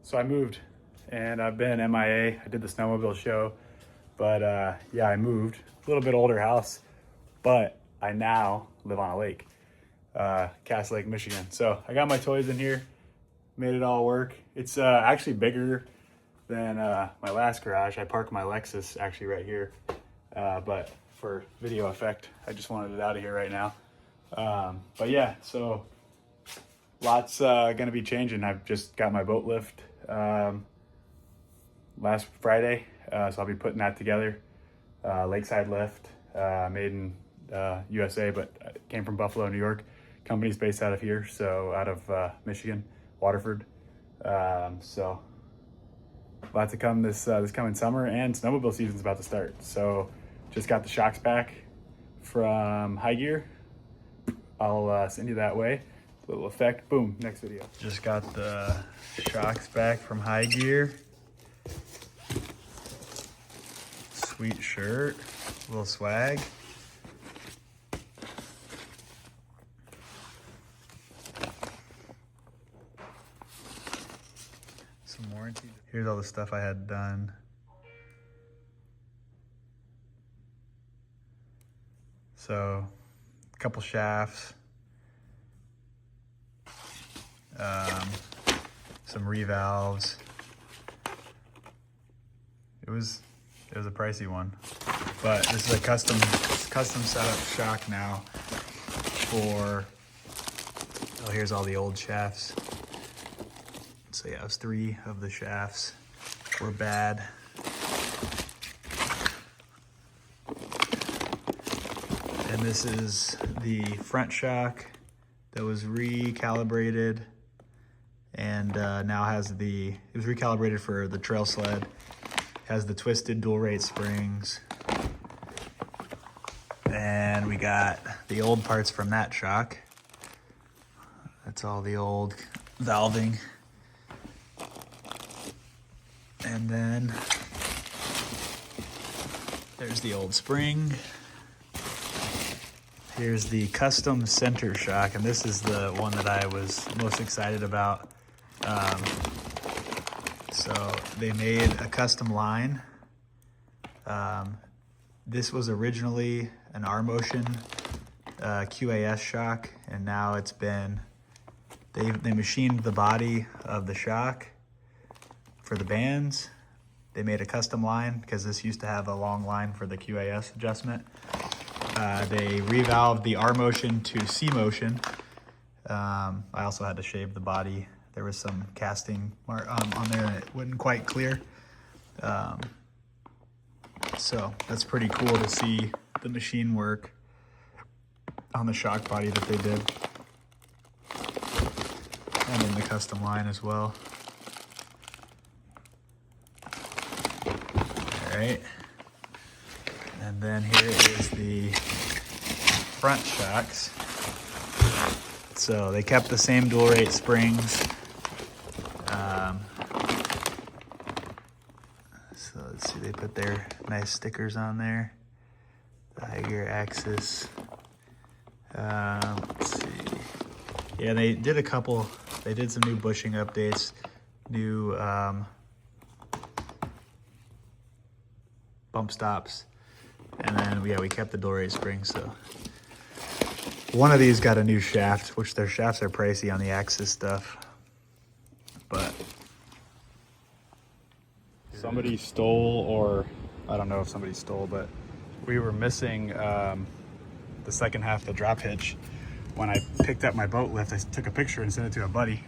So I moved and I've been MIA. I did the snowmobile show, but yeah, I moved. A little bit older house, but I now live on a lake, Cass Lake, Michigan. So I got my toys in here, made it all work. It's actually bigger than my last garage. I parked my Lexus actually right here, but for video effect, I just wanted it out of here right now. But yeah, so lots gonna be changing. I've just got my boat lift last Friday, so I'll be putting that together. Lakeside lift, made in USA, but it came from Buffalo, New York. Company's based out of here, so out of Michigan, Waterford. So lots to come this coming summer, and snowmobile season's about to start. So just got the shocks back from Hygear. I'll send you that way. Little effect, boom, next video. Just got the shocks back from Hygear. Sweet shirt, little swag. Some warranty. Here's all the stuff I had done. So, a couple shafts, some revalves. It was a pricey one, but this is a custom setup shock now for, oh, here's all the old shafts. So yeah, it was 3 of the shafts were bad. And this is the front shock that was recalibrated and now has it was recalibrated for the trail sled. Has the twisted dual rate springs. And we got the old parts from that shock. That's all the old valving. And then there's the old spring. Here's the custom center shock, and this is the one that I was most excited about. So they made a custom line. This was originally an rmotion QAS shock, and now it's been, they machined the body of the shock for the bands. They made a custom line because this used to have a long line for the QAS adjustment. They revalved the rmotion to cMotion. I also had to shave the body. There was some casting on there and it wasn't quite clear. So that's pretty cool to see the machine work on the shock body that they did. And in the custom line as well. All right. And then here is the front shocks. So they kept the same dual rate springs. So let's see, they put their nice stickers on there. The Hygear axis. Let's see. Yeah, they did they did some new bushing updates, new bump stops. And then, yeah, we kept the dual rate springs, so. One of these got a new shaft, which their shafts are pricey on the axis stuff, but. Somebody stole, or I don't know if somebody stole, but we were missing the second half of the drop hitch. When I picked up my boat lift, I took a picture and sent it to a buddy,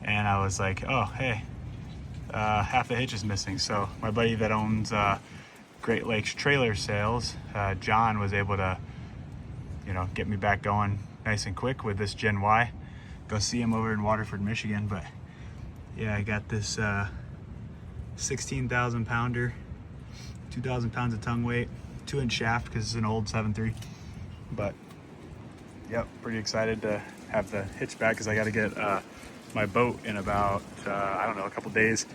and I was like, oh, hey, half the hitch is missing. So my buddy that owns Great Lakes Trailer Sales, John, was able to, get me back going nice and quick with this Gen Y. Go see him over in Waterford, Michigan. But yeah, I got this 16,000 pounder, 2,000 pounds of tongue weight, 2-inch shaft because it's an old 7.3. But yep, pretty excited to have the hitch back because I got to get my boat in about, I don't know, a couple days.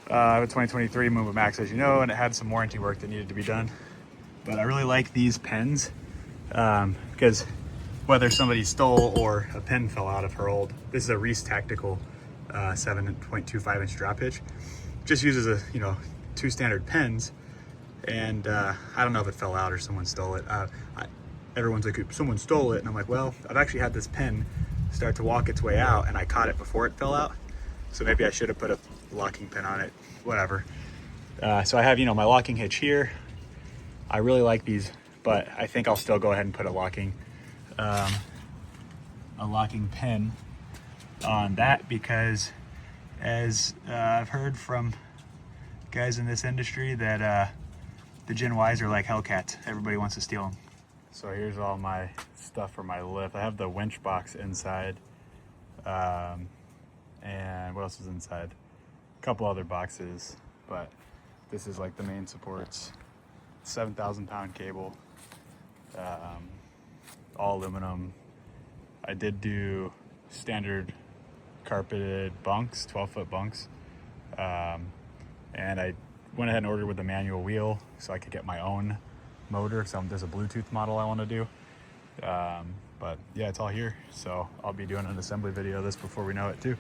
I have a 2023 Moomba Max, as you know, and it had some warranty work that needed to be done. But I really like these pens because whether somebody stole or a pen fell out of her old, this is a Reese Tactical 7.25 inch drop hitch. Just uses a, you know, 2 standard pins, and I don't know if it fell out or someone stole it. Everyone's like, someone stole it, and I'm like, well, I've actually had this pin start to walk its way out, and I caught it before it fell out, so maybe I should have put a locking pin on it, whatever. So I have, you know, my locking hitch here. I really like these, but I think I'll still go ahead and put a locking pin on that, because as I've heard from guys in this industry that the Gen Ys are like Hellcats. Everybody wants to steal them. So here's all my stuff for my lift. I have the winch box inside, and what else is inside? A couple other boxes, but this is like the main supports. 7,000 pound cable, all aluminum. I did do standard carpeted bunks, 12-foot bunks, and I went ahead and ordered with the manual wheel so I could get my own motor. So there's a Bluetooth model I want to do, but yeah, it's all here. So I'll be doing an assembly video of this before we know it too.